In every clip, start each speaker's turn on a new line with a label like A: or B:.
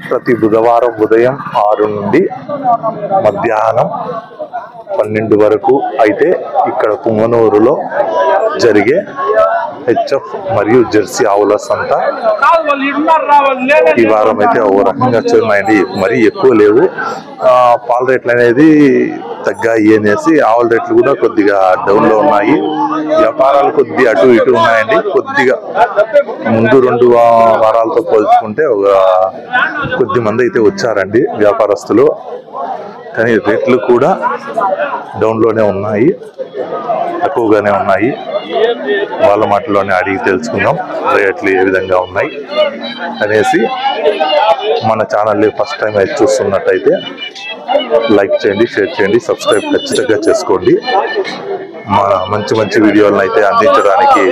A: ప్రతి బుధవారం ఉదయం 6 నుండి మధ్యాహ్నం 12 వరకు అయితే ఇక్కడ పుంగనూరులో జరిగే హెచ్ఎఫ్ మరియు జెర్సీ ఆవుల సంత ఈ వారం అయితే ఓ రకంగా చూడండి, మరీ ఎక్కువ లేవు. పాల రేట్లు అనేది తగ్గాయి అనేసి ఆవుల రేట్లు కూడా కొద్దిగా డౌన్ లో ఉన్నాయి. వ్యాపారాలు కొద్దిగా అటు ఇటు ఉన్నాయండి. కొద్దిగా ముందు 2 వారాలతో పోల్చుకుంటే ఒక కొద్ది మంది అయితే వచ్చారండి వ్యాపారస్తులు, కానీ రేట్లు కూడా డౌన్ లోనే ఉన్నాయి, తక్కువగానే ఉన్నాయి. వాళ్ళ మాటలోనే అడిగి తెలుసుకుందాం రేట్లు ఏ విధంగా ఉన్నాయి అనేసి. మన ఛానల్ని ఫస్ట్ టైం అయితే చూస్తున్నట్టయితే లైక్ చేయండి, షేర్ చేయండి, సబ్స్క్రైబ్ ఖచ్చితంగా చేసుకోండి. మంచి మంచి వీడియోలను అయితే అందించడానికి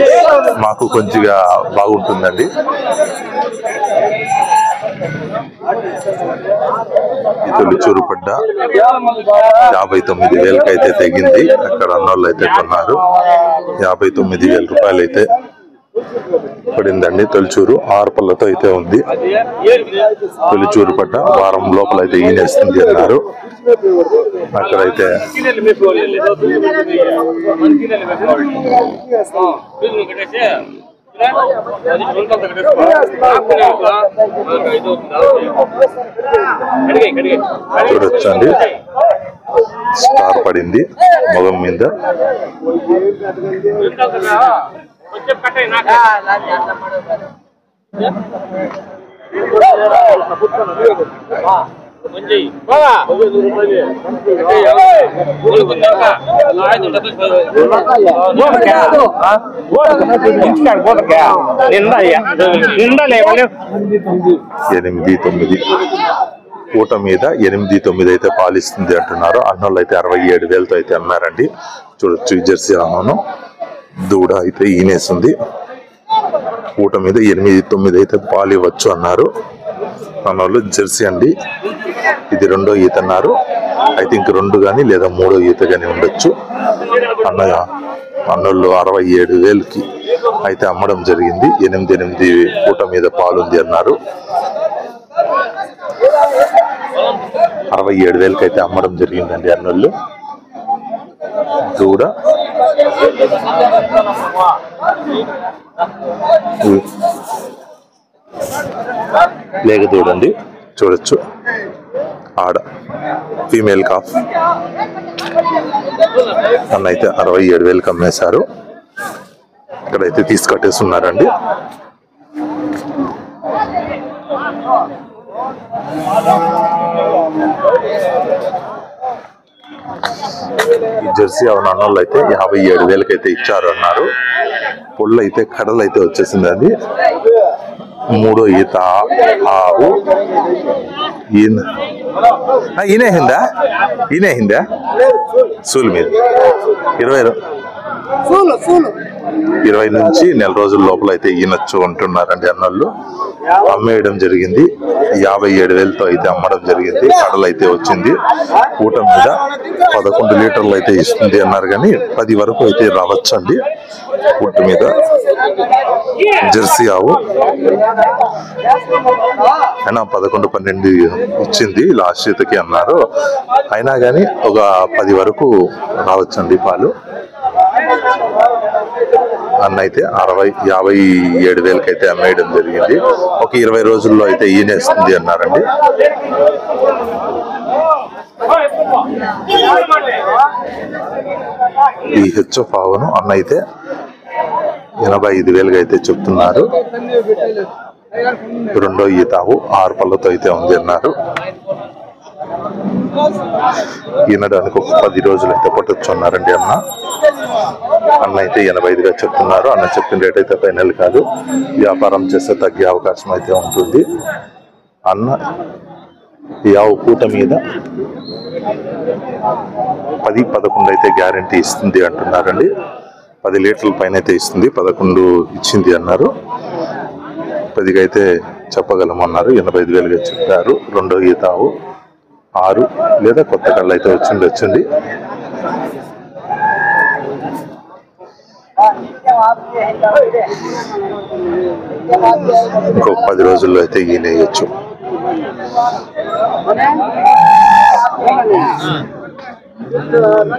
A: మాకు కొంచెంగా బాగుంటుందండి. తొలిచూరు పడ్డ 59,000 అయితే తెగింది. అక్కడ అన్నోళ్ళు అయితే కొన్నారు. 59,000 రూపాయలు అయితే పడిందండి. తొలిచూరు 6 పళ్ళతో అయితే ఉంది. తొలిచూరు పడ్డ వారం లోపల అయితే ఈనేస్తుంది అన్నారు. అక్కడైతే చూడొచ్చండి, స్టార్ పడింది మొగం మీద. పూట మీద 8-9 అయితే పాలిస్తుంది అంటున్నారు. అన్నోళ్ళు అయితే 67,000తో అయితే అన్నారండి. చూడొచ్చు, జెర్సీ అన్నోను దూడ అయితే ఈనేస్తుంది. పూట మీద 8-9 అయితే పాలు ఇవ్వచ్చు అన్నారు అన్నోళ్ళు. జెర్సీ అండి, ఇది 2వ ఈత అన్నారు. ఐ థింక్ 2 కానీ లేదా 3వ ఈత కానీ ఉండొచ్చు. అన్నోళ్ళు 67,000కి అయితే అమ్మడం జరిగింది. 8 పూట మీద పాలుంది అన్నారు. 67,000కి అయితే అమ్మడం జరిగిందండి అన్నోళ్ళు. దూడ లేక దూడండి, చూడొచ్చు. ఆడ ఫీమేల్ కాఫ్ అన్నైతే 67,000కి అమ్మేశారు. ఇక్కడైతే తీసుకట్టేస్తున్నారండి. ఈ జెర్సీ అన్నోళ్ళు అయితే 57,000కి అయితే ఇచ్చారు అన్నారు. పొళ్ళు అయితే కడలు అయితే వచ్చేసింది. అది 3వ ఈత ఆవు. ఈయన సూలు మీద 20 నుంచి నెల రోజుల లోపల అయితే ఈయనొచ్చు అంటున్నారండి అన్నోళ్ళు. అమ్మేయడం జరిగింది. 57,000తో అయితే అమ్మడం జరిగింది. కడలు అయితే వచ్చింది. పూట మీద 11 లీటర్లు అయితే ఇస్తుంది అన్నారు, కానీ 10 వరకు అయితే రావచ్చండి పూట మీద. జెర్సీ ఆవు అయినా 11-12 ఇచ్చింది లాస్ట్ ఈతకి అన్నారు. అయినా కానీ ఒక 10 వరకు రావచ్చండి పాలు. అన్నైతే 57,000కి అయితే అమ్మేయడం జరిగింది. ఒక 20 రోజుల్లో అయితే ఈనేస్తుంది అన్నారండి. ఈ హెచ్ఎఫ్ ఆవును అన్న అయితే 85,000కి అయితే చెప్తున్నారు. 2వ ఈత ఆవు 6 పళ్ళతో అయితే ఉంది అన్నారు. ఈనడానికి ఒక 10 రోజులు అయితే పట్టొచ్చు అన్నారండి అన్న అయితే 85గా చెప్తున్నారు. అన్న చెప్పిన రేట్ అయితే ఫైనల్ కాదు, వ్యాపారం చేస్తే తగ్గే అవకాశం అయితే ఉంటుంది. అన్న ఈ ఆవు పూట మీద 10-11 అయితే గ్యారంటీ ఇస్తుంది అంటున్నారండి. 10 లీటర్ల పైన అయితే ఇస్తుంది. 11 ఇచ్చింది అన్నారు. 10కి అయితే చెప్పగలమన్నారు. 85,000గా చెప్పారు. 2వ ఈత ఆవు 6 లేదా కొత్త కళ్ళు అయితే వచ్చింది. ఇంకో 10 రోజుల్లో అయితే ఈనేయచ్చు.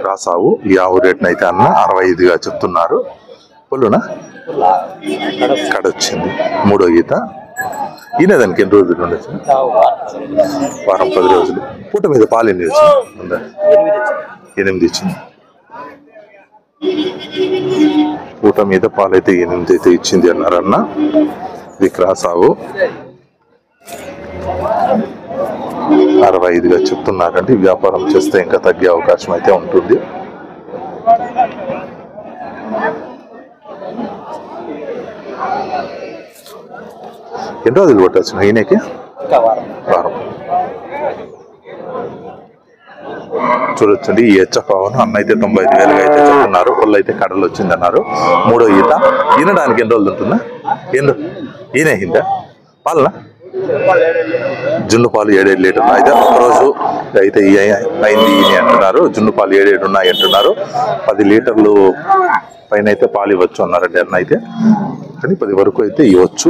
A: రాసావు ఈ ఆవు రేట్ని అయితే అన్న 65గా చెప్తున్నారు. పొల్లునా కడొచ్చింది. మూడో ఈత. ఈయన దానికి ఎన్ని రోజులు ఉండొచ్చు? వారం 10 రోజులు. పూట మీద పాలు ఎన్ని వచ్చింది? 8 ఇచ్చింది. పూట మీద పాలైతే 8 అయితే ఇచ్చింది అన్నారన్న. ఇది క్రాసావు 65గా చెప్తున్నారండి. వ్యాపారం చేస్తే ఇంకా తగ్గే అవకాశం అయితే ఉంటుంది. ఎన్ని రోజులు కొట్టచ్చు ఈయనకి? వారం. చూడొచ్చండి. ఈ హెచ్చపావను అన్న అయితే 95,000గా అయితే చెప్తున్నారు. వాళ్ళు అయితే కడలు వచ్చింది అన్నారు. మూడో ఈత. ఈనడానికి ఎన్ని రోజులు ఉంటుందా? ఈయన హిందా పాలనా? జున్ను పాలు 7 లీటర్లు అయితే ఒకరోజు అయితే అయింది ఈయన అంటున్నారు. జున్ను పాలు 7 ఉన్నాయి అంటున్నారు. 10 లీటర్లు పైన అయితే పాలు ఇవ్వచ్చు అన్నారండి అన్న అయితే. కానీ 10 వరకు అయితే ఇవ్వచ్చు.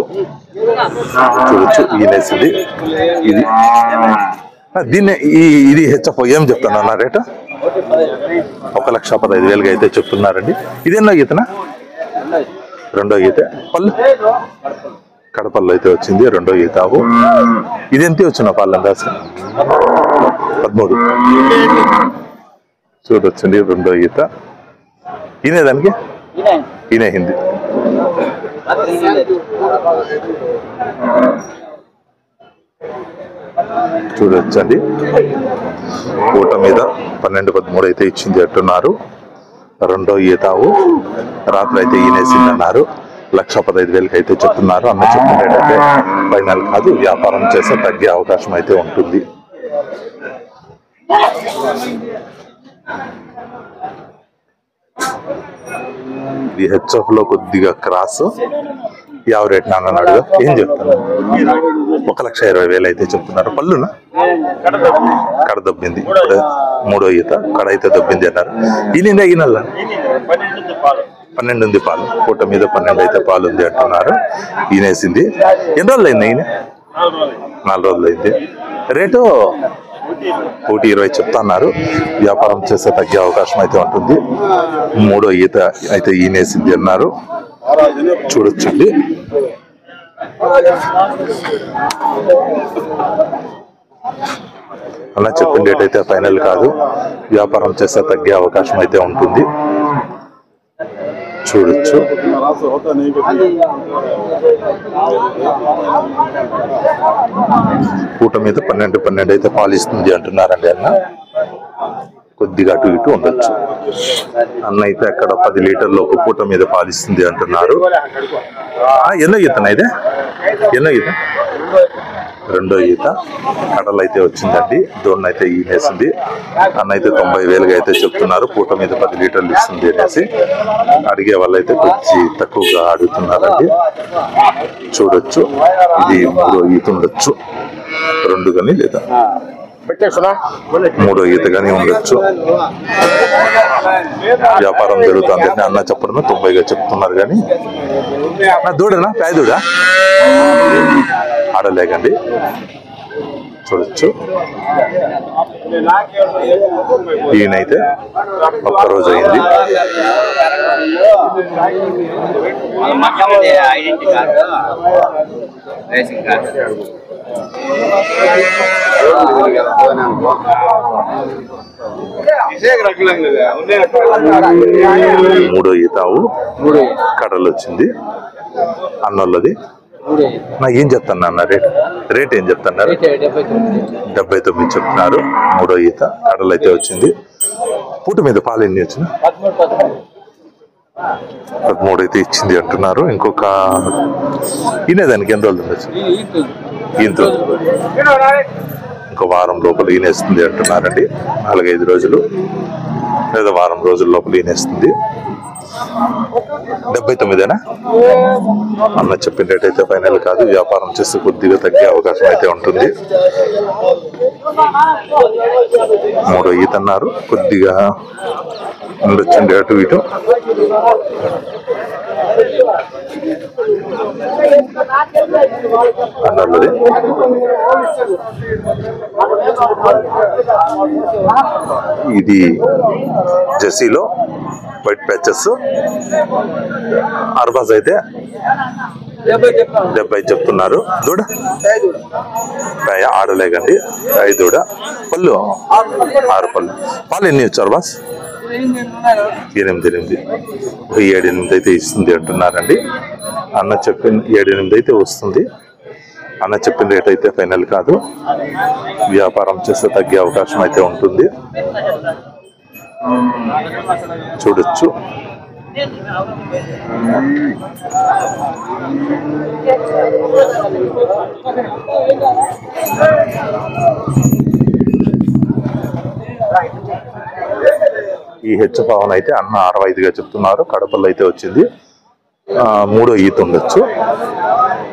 A: చూడొచ్చు. ఈయనేసింది ఇది. దీన్ని ఇది హెచ్చప్ ఏం చెప్తాను అన్న రేట? 1,15,000గా అయితే చెప్తున్నారండి. ఇదేనా ఈతనా? రెండో ఈత. పళ్ళు కడపల్లో అయితే వచ్చింది. రెండో ఈతావు. ఇది ఎంత వచ్చిన పాలు అందాస? 13. చూడొచ్చండి. రెండో ఈత. ఈయనే దానికి ఈయన హిందీ. చూడొచ్చండి. పూట మీద 12-13 అయితే ఇచ్చింది అంటున్నారు. రెండో ఈతావు. రాత్రి అయితే ఈయనేసింది అన్నారు. 1,15,000కి అయితే చెప్తున్నారు. అన్న చెప్తున్నట్టయితే ఫైనల్ కాదు. వ్యాపారం చేస్తే తగ్గే అవకాశం అయితే ఉంటుంది. ఇది హెచ్ఎఫ్ లో కొద్దిగా క్రాస్. యావ రేట్ నాన్న అడుగు ఏం చెప్తున్నారు? 1,20,000 అయితే చెప్తున్నారు. పళ్ళునా కడ దబ్బింది. మూడో ఈత. కడ అయితే దబ్బింది అన్నారు. ఈయన ఈనల్లా 12 ఉంది పాలు. పూట మీద 12 అయితే పాలు ఉంది అంటున్నారు. ఈయనేసింది. ఎన్ని రోజులు అయింది? ఈయన 4 రోజులు అయింది. రేటు 1,20,000 చెప్తున్నారు. వ్యాపారం చేస్తే తగ్గే అవకాశం అయితే ఉంటుంది. మూడో ఈత అయితే ఈయనేసింది అన్నారు. చూడొచ్చండి. అలా చెప్పిన రేట్ అయితే ఫైనల్ కాదు. వ్యాపారం చేస్తే తగ్గే అవకాశం అయితే ఉంటుంది. చూడొచ్చు. పూట మీద 12 అయితే పాలిస్తుంది అంటున్నారండి అన్న. కొద్దిగా అటు ఇటు ఉండొచ్చు. అన్న అయితే అక్కడ 10 లీటర్లు ఒక పూట మీద పాలిస్తుంది అంటున్నారు. ఎన్నో ఈతనా ఇదే? ఎన్నో ఈత? రెండో ఈత. కడలు అయితే వచ్చిందండి. దోన్న అయితే ఈనేసింది. అన్న అయితే 90,000గా అయితే చెప్తున్నారు. పూట మీద 10 లీటర్లు ఇస్తుంది అనేసి. అడిగే వాళ్ళైతే కొంచెం తక్కువగా అడుగుతున్నారండి. చూడొచ్చు. ఇది మూడో ఈత ఉండొచ్చు. 2 కానీ లేదా మూడో ఈత కానీ ఉండొచ్చు. వ్యాపారం జరుగుతుంది అన్న చెప్పడమే 90గా చెప్తున్నారు. కానీ నా దూడనా పేదూడా ఆడలేకండి. చూడొచ్చు. ఈయనైతే ఒక్కరోజు అయింది. మూడో ఈతావు. కడలు వచ్చింది అన్నోళ్ళది. నా ఏం చెప్తాను అన్న రేట్ ఏం చెప్తున్నారు? 79 చెప్తున్నారు. మూడో ఈత. కడలు అయితే వచ్చింది. పూట మీద పాలు ఎన్ని వచ్చిన? 13 అయితే ఇచ్చింది అంటున్నారు. ఇంకొక ఈనేదానికి ఎన్ని రోజులు ఉండొచ్చు? ఇంత ఇంకో వారం లోపల ఈనేస్తుంది అంటున్నారండి. 4-5 రోజులు లేదా వారం రోజుల లోపల ఈనేస్తుంది. 79 అన్న చెప్పిన రేట్ అయితే ఫైనల్ కాదు. వ్యాపారం చేస్తే కొద్దిగా తగ్గే అవకాశం అయితే ఉంటుంది. మూడో ఈత అన్నారు. కొద్దిగా ఉండొచ్చండి అటు ఇటు. అన్నది ఇది జెర్సీలో వైట్ ప్యాచెస్. అర్బాజ్ అయితే 70 చెప్తున్నారు. దూడ ఆడలేకండి 5 దూడ. పళ్ళు 6 పళ్ళు. పాలు ఎన్ని వచ్చారు బాస్? 8 7 అయితే ఇస్తుంది అంటున్నారండి. అన్న చెప్పిన 7 అయితే వస్తుంది. అన్న చెప్పిన రేట్ అయితే ఫైనల్ కాదు. వ్యాపారం చేస్తే తగ్గే అవకాశం అయితే ఉంటుంది. చూడొచ్చు. ఈ హెచ్ పవన్ అయితే అన్న 65గా చెప్తున్నారు. కడపల్లో అయితే వచ్చింది. 3వ ఈత ఉండొచ్చు.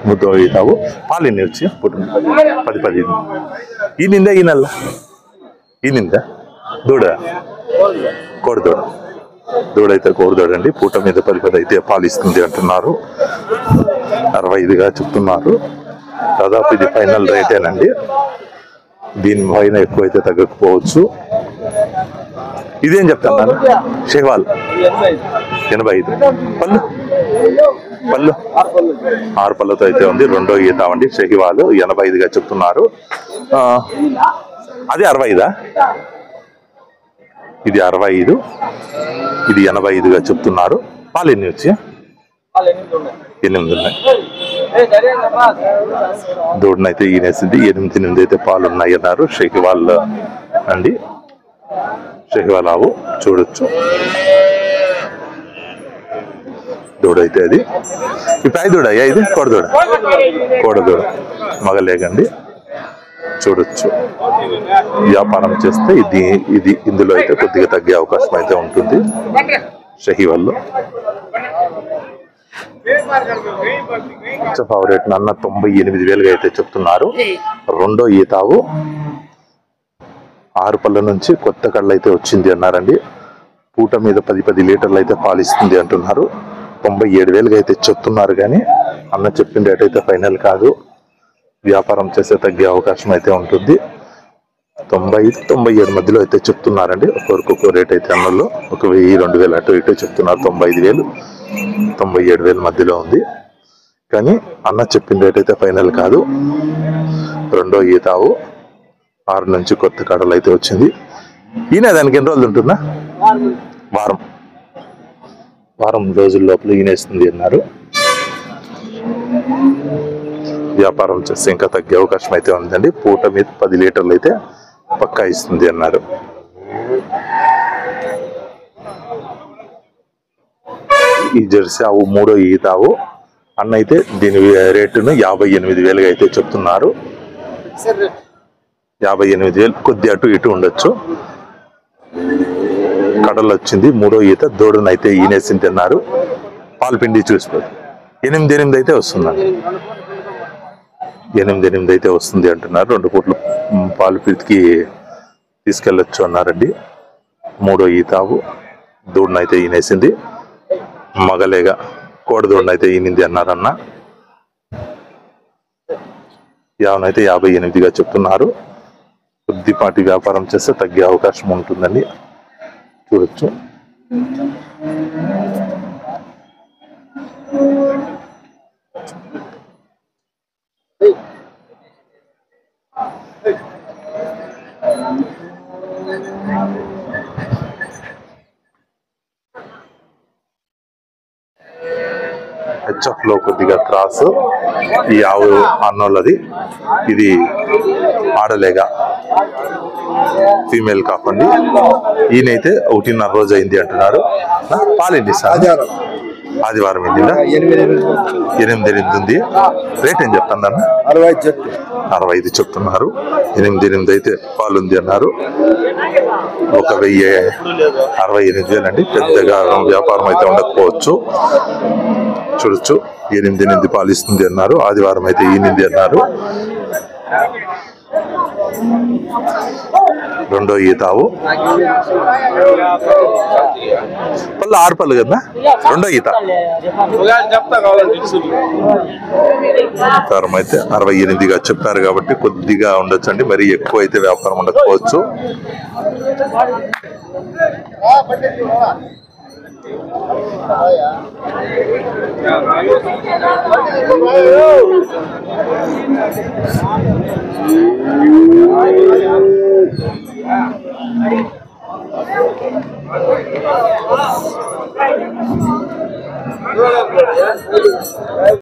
A: 3వ ఈతావు. పాలు ఎన్ని వచ్చి 10 ఈ నిందా ఈ నెల ఈ నిందా దూడ కోడిదూడ. దూడైతే కోడిదూడ అండి. పూట మీద 10 అయితే పాలు ఇస్తుంది అంటున్నారు. 65గా చెప్తున్నారు. దాదాపు ఇది ఫైనల్ రేటేనండి. దీని పైన ఎక్కువైతే తగ్గకపోవచ్చు. ఇదేం చెప్తాను షేవాల్ 85. పళ్ళు 6 పళ్ళతో అయితే ఉంది. 2వ ఈత అండి. షెహివాలు 85గా చెప్తున్నారు. అది 65. ఇది 65. ఇది 85గా చెప్తున్నారు. పాలు ఎన్ని వచ్చి 8 ఉన్నాయి. దూడనైతే ఈనేసింది. 8 అయితే పాలు ఉన్నాయి అన్నారు. షెహివాల్ అండి. షెహివాల్ ఆవు చూడొచ్చు. దూడైతే అది ఇప్పుడు 5 దూడ. ఇది కోడదూడ. కోడదూడ మగలేకండి. చూడొచ్చు. వ్యాపారం చేస్తే ఇది ఇందులో అయితే కొద్దిగా తగ్గే అవకాశం అయితే ఉంటుంది. షెహివాల్లో ఫేవరెట్ నన్న 98,000గా అయితే చెప్తున్నారు. 2వ ఈతావు 6 పళ్ళ నుంచి కొత్త కళ్ళు అయితే వచ్చింది అన్నారండి. పూట మీద 10 లీటర్లు అయితే పాలిస్తుంది అంటున్నారు. 97,000గా అయితే చెప్తున్నారు. కానీ అన్న చెప్పిన రేట్ అయితే ఫైనల్ కాదు. వ్యాపారం చేసే తగ్గే అవకాశం అయితే ఉంటుంది. 90-97 మధ్యలో అయితే చెప్తున్నారండి. ఒక్కొక్క రేట్ అయితే అన్నలో 1,000-2,000 అటు ఇటు చెప్తున్నారు. 95,000 97,000 మధ్యలో ఉంది. కానీ అన్న చెప్పిన రేట్ అయితే ఫైనల్ కాదు. 2వ ఈతావు 6 నుంచి కొత్త కడలు అయితే వచ్చింది. ఈయన దానికి ఎన్ని రోజులు ఉంటుందా? వారం రోజుల లోపల ఈనేస్తుంది అన్నారు. వ్యాపారం చేస్తే ఇంకా తగ్గే అవకాశం అయితే ఉందండి. పూట మీద 10 లీటర్లు అయితే పక్కా ఇస్తుంది అన్నారు. ఈ జెర్సీ ఆవు 3వ ఈతావు అన్న అయితే దీని రేటును 58,000గా అయితే చెప్తున్నారు. 58,000 కొద్ది అటు ఇటు ఉండొచ్చు. కడలు వచ్చింది. 3వ ఈత. దూడనైతే ఈనేసింది అన్నారు. పాలు పిండి చూసిపోదు. 8 అయితే వస్తుందండి. 8 అయితే వస్తుంది అంటున్నారు. 2 పూట్లు పాలు పితికి తీసుకెళ్ళొచ్చు అన్నారండి. 3వ ఈతావు. దూడనైతే ఈనేసింది. మగలేగా కోడదూడనైతే ఈనింది అన్నారన్న. యావనైతే 58గా చెప్తున్నారు. కొద్దిపాటి వ్యాపారం చేస్తే తగ్గే అవకాశం ఉంటుందండి. చూడొచ్చు. హెచ్ఎఫ్ లో కొద్దిగా క్రాస్ ఈ ఆవు అన్నోళ్ళది. ఇది ఆడలేగా ఫీమేల్ కాకండి. ఈయనైతే 1.5 రోజు అయింది అంటున్నారు. పాలేంటి సార్? ఆదివారం వెళ్ళిందా? 8 ఉంది. రేట్ ఏం చెప్తాను అన్న? 65 చెప్తున్నారు. 8 అయితే పాలుంది అన్నారు. 1,068,000 అండి. పెద్దగా వ్యాపారం అయితే ఉండకపోవచ్చు. చూడొచ్చు. 8 పాలిస్తుంది అన్నారు. ఆదివారం అయితే ఈనింది అన్నారు. రెండో ఈత ఆవు పళ్ళు 6 పళ్ళు కదా, రెండో ఈత. వ్యాపారం అయితే 68గా చెప్పారు కాబట్టి కొద్దిగా ఉండొచ్చండి, మరి ఎక్కువ అయితే వ్యాపారం ఉండకపోవచ్చు.